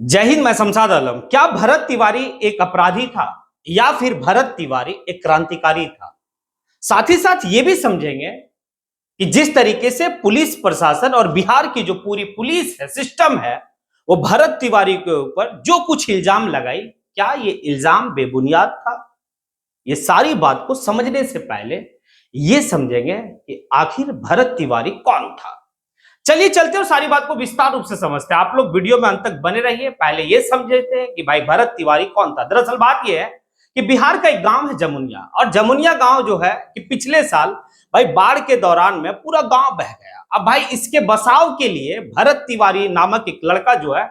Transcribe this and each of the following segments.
जय हिंद। मैं शमशाद आलम। क्या भरत तिवारी एक अपराधी था या फिर भरत तिवारी एक क्रांतिकारी था? साथ ही साथ ये भी समझेंगे कि जिस तरीके से पुलिस प्रशासन और बिहार की जो पूरी पुलिस है, सिस्टम है, वो भरत तिवारी के ऊपर जो कुछ इल्जाम लगाई, क्या ये इल्जाम बेबुनियाद था? ये सारी बात को समझने से पहले ये समझेंगे कि आखिर भरत तिवारी कौन था। चलिए चलते और सारी बात को विस्तार रूप से समझते हैं। आप लोग वीडियो में अंत तक बने रहिए। पहले ये समझते हैं कि भाई भरत तिवारी कौन था। दरअसल बात यह है कि बिहार का एक गांव है जमुनिया, और जमुनिया गांव जो है कि पिछले साल भाई बाढ़ के दौरान में पूरा गांव बह गया। अब भाई इसके बचाव के लिए भरत तिवारी नामक एक लड़का जो है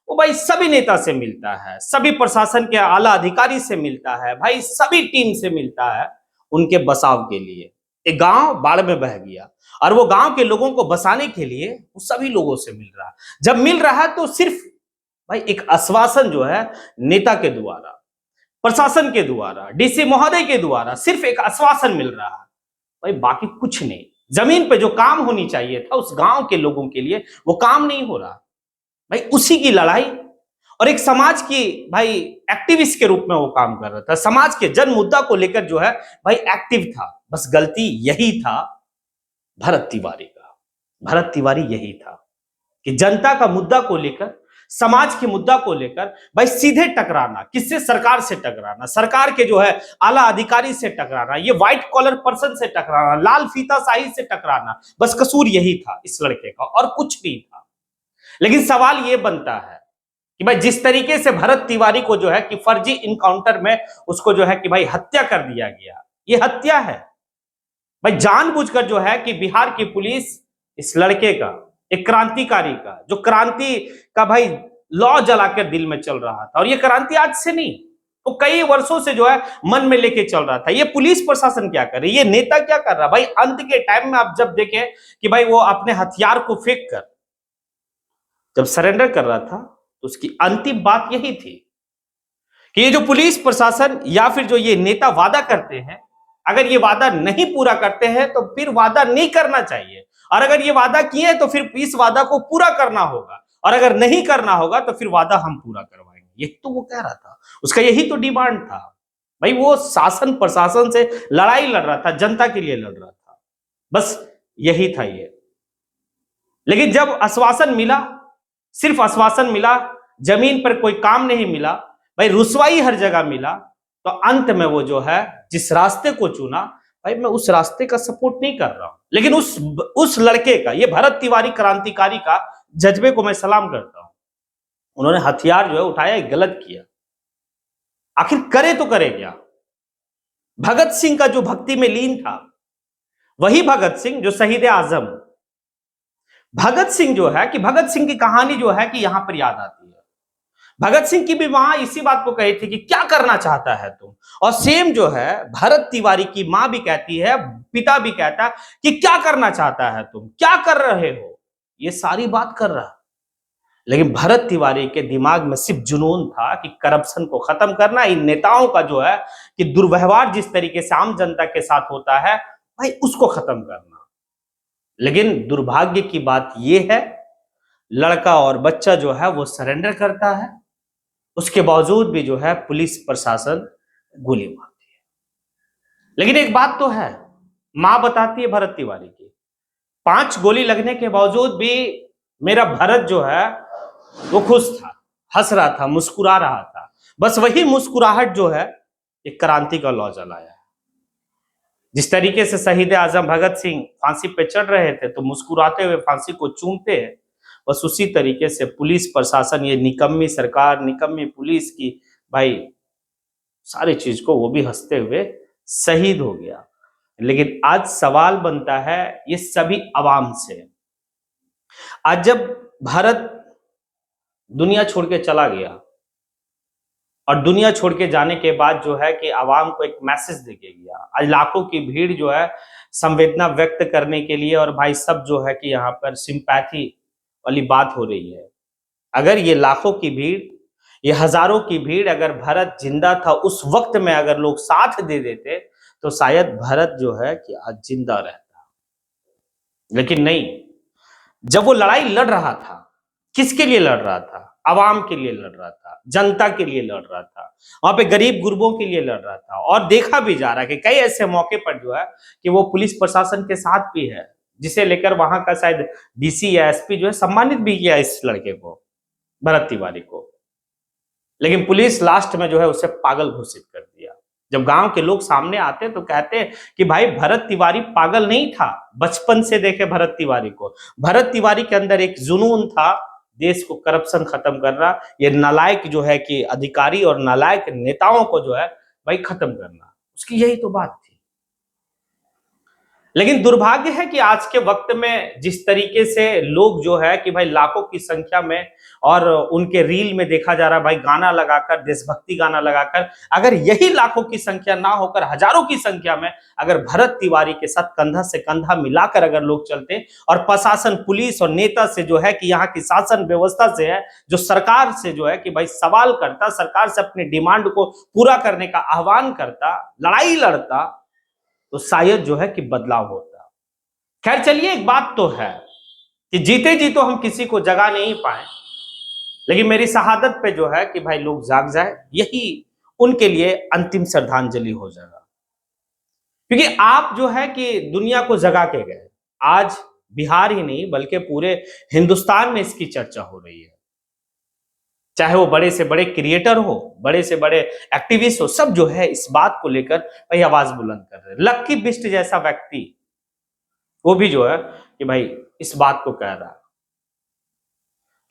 वो भाई सभी नेता से मिलता है, सभी प्रशासन के आला अधिकारी से मिलता है, भाई सभी टीम से मिलता है उनके बचाव के लिए। एक गांव बाढ़ में बह गया और वो गांव के लोगों को बसाने के लिए वो सभी लोगों से मिल रहा है। जब मिल रहा है तो सिर्फ भाई एक आश्वासन जो है नेता के द्वारा, प्रशासन के द्वारा, डीसी महोदय के द्वारा सिर्फ एक आश्वासन मिल रहा है, भाई बाकी कुछ नहीं। जमीन पे जो काम होनी चाहिए था उस गांव के लोगों के लिए वो काम नहीं हो रहा। भाई उसी की लड़ाई और एक समाज की भाई एक्टिविस्ट के रूप में वो काम कर रहा था, समाज के जन मुद्दा को लेकर जो है भाई एक्टिव था। बस गलती यही था भरत तिवारी का। भरत तिवारी यही था कि जनता का मुद्दा को लेकर, समाज के मुद्दा को लेकर भाई सीधे टकराना, किससे? सरकार से टकराना, सरकार के जो है आला अधिकारी से टकराना, ये व्हाइट कॉलर पर्सन से टकराना, लाल फीताशाही से टकराना। बस कसूर यही था इस लड़के का और कुछ नहीं था। लेकिन सवाल ये बनता है कि भाई जिस तरीके से भरत तिवारी को जो है कि फर्जी इनकाउंटर में उसको जो है कि भाई हत्या कर दिया गया, ये हत्या है भाई जानबूझकर जो है कि बिहार की पुलिस इस लड़के का, एक क्रांतिकारी का, जो क्रांति का भाई लौ जलाकर दिल में चल रहा था, और ये क्रांति आज से नहीं, तो कई वर्षों से जो है मन में लेके चल रहा था। ये पुलिस प्रशासन क्या कर रही है, ये नेता क्या कर रहा है? भाई अंत के टाइम में आप जब देखें कि भाई वो अपने हथियार को फेंक कर जब सरेंडर कर रहा था तो उसकी अंतिम बात यही थी कि ये जो पुलिस प्रशासन या फिर जो ये नेता वादा करते हैं, अगर ये वादा नहीं पूरा करते हैं तो फिर वादा नहीं करना चाहिए, और अगर ये वादा किए तो फिर इस वादा को पूरा करना होगा, और अगर नहीं करना होगा तो फिर वादा हम पूरा करवाएंगे। यही तो वो कह रहा था, उसका यही तो डिमांड था। भाई वो शासन प्रशासन से लड़ाई लड़ रहा था, जनता के लिए लड़ रहा था, बस यही था ये। लेकिन जब आश्वासन मिला, सिर्फ आश्वासन मिला, जमीन पर कोई काम नहीं मिला, भाई रुसवाई हर जगह मिला, तो अंत में वो जो है जिस रास्ते को चुना, भाई मैं उस रास्ते का सपोर्ट नहीं कर रहा हूं, लेकिन उस लड़के का, ये भरत तिवारी क्रांतिकारी का जज्बे को मैं सलाम करता हूं। उन्होंने हथियार जो है उठाया, गलत किया, आखिर करे तो करे क्या? भगत सिंह का जो भक्ति में लीन था, वही भगत सिंह जो शहीद आजम। भगत सिंह जो है कि भगत सिंह की कहानी जो है कि यहां पर याद आती है। भगत सिंह की भी वहां इसी बात को कही थी कि क्या करना चाहता है तुम, और सेम जो है भरत तिवारी की मां भी कहती है, पिता भी कहता है कि क्या करना चाहता है तुम, क्या कर रहे हो, ये सारी बात कर रहा। लेकिन भरत तिवारी के दिमाग में सिर्फ जुनून था कि करप्शन को खत्म करना, इन नेताओं का जो है कि दुर्व्यवहार जिस तरीके से आम जनता के साथ होता है, भाई उसको खत्म करना। लेकिन दुर्भाग्य की बात यह है, लड़का और बच्चा जो है वो सरेंडर करता है, उसके बावजूद भी जो है पुलिस प्रशासन गोली मारती है। लेकिन एक बात तो है, मां बताती है भरत तिवारी की, 5 गोली लगने के बावजूद भी मेरा भरत जो है वो खुश था, हंस रहा था, मुस्कुरा रहा था। बस वही मुस्कुराहट जो है एक क्रांति का लौ जलाया है। जिस तरीके से शहीद आजम भगत सिंह फांसी पे चढ़ रहे थे तो मुस्कुराते हुए फांसी को चूमते हैं, बस उसी तरीके से पुलिस प्रशासन, ये निकम्मी सरकार, निकम्मी पुलिस की भाई सारी चीज को वो भी हंसते हुए शहीद हो गया। लेकिन आज सवाल बनता है ये सभी अवाम से। आज जब भारत दुनिया छोड़ के चला गया, और दुनिया छोड़ के जाने के बाद जो है कि आवाम को एक मैसेज देके गया, आज लाखों की भीड़ जो है संवेदना व्यक्त करने के लिए, और भाई सब जो है कि यहाँ पर सिंपैथी वाली बात हो रही है। अगर ये लाखों की भीड़, ये हजारों की भीड़ अगर भरत जिंदा था उस वक्त में अगर लोग साथ दे देते तो शायद भरत जो है कि आज जिंदा रहता। लेकिन नहीं, जब वो लड़ाई लड़ रहा था, किसके लिए लड़ रहा था? आवाम के लिए लड़ रहा था, जनता के लिए लड़ रहा था, वहां पे गरीब गुरबों के लिए लड़ रहा था। और देखा भी जा रहा है कि कई ऐसे मौके पर जो है कि वो पुलिस प्रशासन के साथ भी है, जिसे लेकर वहां का शायद डीसी या एसपी जो है सम्मानित भी किया इस लड़के को, भरत तिवारी को। लेकिन पुलिस लास्ट में जो है उसे पागल घोषित कर दिया। जब गांव के लोग सामने आते हैं तो कहते हैं कि भाई भरत तिवारी पागल नहीं था, बचपन से देखे भरत तिवारी को, भरत तिवारी के अंदर एक जुनून था देश को करप्शन खत्म करना, ये नालायक जो है कि अधिकारी और नालायक नेताओं को जो है भाई खत्म करना, उसकी यही तो बात थी। लेकिन दुर्भाग्य है कि आज के वक्त में जिस तरीके से लोग जो है कि भाई लाखों की संख्या में और उनके रील में देखा जा रहा है भाई गाना लगाकर, देशभक्ति गाना लगाकर, अगर यही लाखों की संख्या ना होकर हजारों की संख्या में अगर भरत तिवारी के साथ कंधा से कंधा मिलाकर अगर लोग चलते और प्रशासन, पुलिस और नेता से जो है कि यहाँ की शासन व्यवस्था से है, जो सरकार से जो है कि भाई सवाल करता, सरकार से अपने डिमांड को पूरा करने का आह्वान करता, लड़ाई लड़ता, तो शायद जो है कि बदलाव होता। खैर चलिए, एक बात तो है कि जीते जी तो हम किसी को जगा नहीं पाए, लेकिन मेरी शहादत पे जो है कि भाई लोग जाग जाए, यही उनके लिए अंतिम श्रद्धांजलि हो जाएगा। क्योंकि आप जो है कि दुनिया को जगा के गए, आज बिहार ही नहीं बल्कि पूरे हिंदुस्तान में इसकी चर्चा हो रही है। चाहे वो बड़े से बड़े क्रिएटर हो, बड़े से बड़े एक्टिविस्ट हो, सब जो है इस बात को लेकर भाई आवाज बुलंद कर रहे हैं। लक्की बिष्ट जैसा व्यक्ति वो भी जो है कि भाई इस बात को कह रहा है।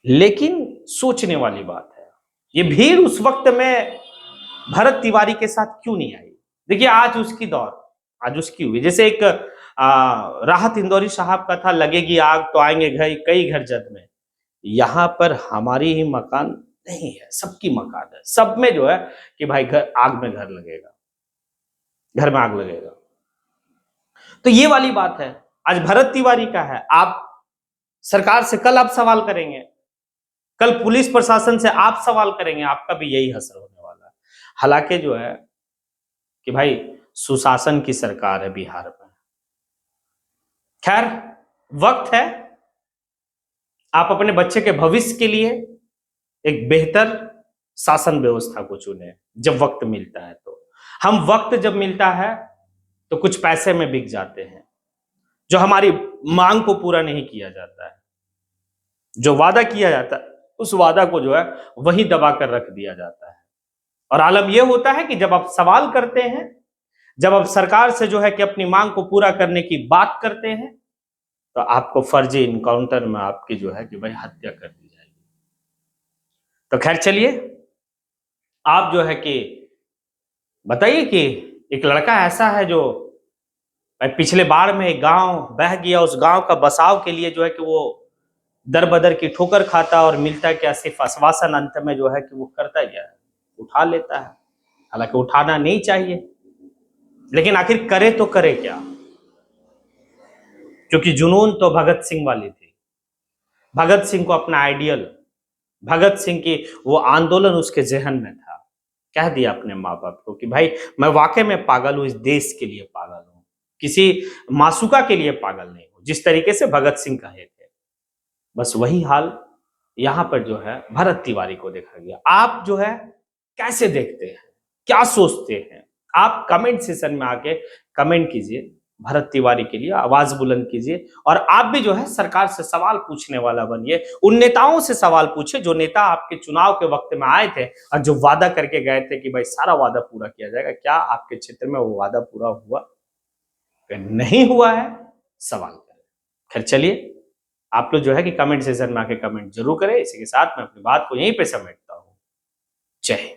लेकिन सोचने वाली बात है, ये भीड़ उस वक्त में भरत तिवारी के साथ क्यों नहीं आई? देखिए आज उसकी दौर, आज उसकी हुई। जैसे एक राहत इंदौरी साहब का था, लगेगी आग तो आएंगे घर, कई घर जद में। यहां पर हमारी ही मकान नहीं है, सबकी मकान है, सब में जो है कि भाई घर आग में घर लगेगा, घर में आग लगेगा। तो ये वाली बात है, आज भरत तिवारी का है। आप सरकार से कल आप सवाल करेंगे, कल पुलिस प्रशासन से आप सवाल करेंगे, आपका भी यही हश्र होने वाला है। हालांकि जो है कि भाई सुशासन की सरकार है बिहार में। खैर वक्त है, आप अपने बच्चे के भविष्य के लिए एक बेहतर शासन व्यवस्था को चुने जब वक्त मिलता है। तो हम वक्त जब मिलता है तो कुछ पैसे में बिक जाते हैं, जो हमारी मांग को पूरा नहीं किया जाता है, जो वादा किया जाता है उस वादा को जो है वही दबा कर रख दिया जाता है। और आलम यह होता है कि जब आप सवाल करते हैं, जब आप सरकार से जो है कि अपनी मांग को पूरा करने की बात करते हैं, तो आपको फर्जी इनकाउंटर में आपकी जो है कि भाई हत्या कर दी जाएगी। तो खैर चलिए, आप जो है कि बताइए कि एक लड़का ऐसा है जो पिछले बार में एक गांव बह गया, उस गांव का बसाव के लिए जो है कि वो दर बदर की ठोकर खाता और मिलता क्या, सिर्फ आश्वासन अंत में जो है कि वो करता क्या है, उठा लेता है। हालांकि उठाना नहीं चाहिए, लेकिन आखिर करे तो करे क्या? क्योंकि जुनून तो भगत सिंह वाली थी। भगत सिंह को अपना आइडियल, भगत सिंह की वो आंदोलन उसके जहन में था। कह दिया अपने माँ बाप को कि भाई मैं वाकई में पागल हूं, इस देश के लिए पागल हूं, किसी मासूका के लिए पागल नहीं हूं, जिस तरीके से भगत सिंह कहे थे। बस वही हाल यहां पर जो है भरत तिवारी को देखा गया। आप जो है कैसे देखते हैं, क्या सोचते हैं? आप कमेंट सेशन में आके कमेंट कीजिए, भरत तिवारी के लिए आवाज बुलंद कीजिए। और आप भी जो है सरकार से सवाल पूछने वाला बनिए, उन नेताओं से सवाल पूछे जो नेता आपके चुनाव के वक्त में आए थे और जो वादा करके गए थे कि भाई सारा वादा पूरा किया जाएगा। क्या आपके क्षेत्र में वो वादा पूरा हुआ? नहीं हुआ है, सवाल करें। खैर चलिए, आप लोग जो है कि कमेंट सेशन में आके कमेंट जरूर करें। इसी के साथ मैं अपनी बात को यहीं पे समेटता हूं। जय हिंद।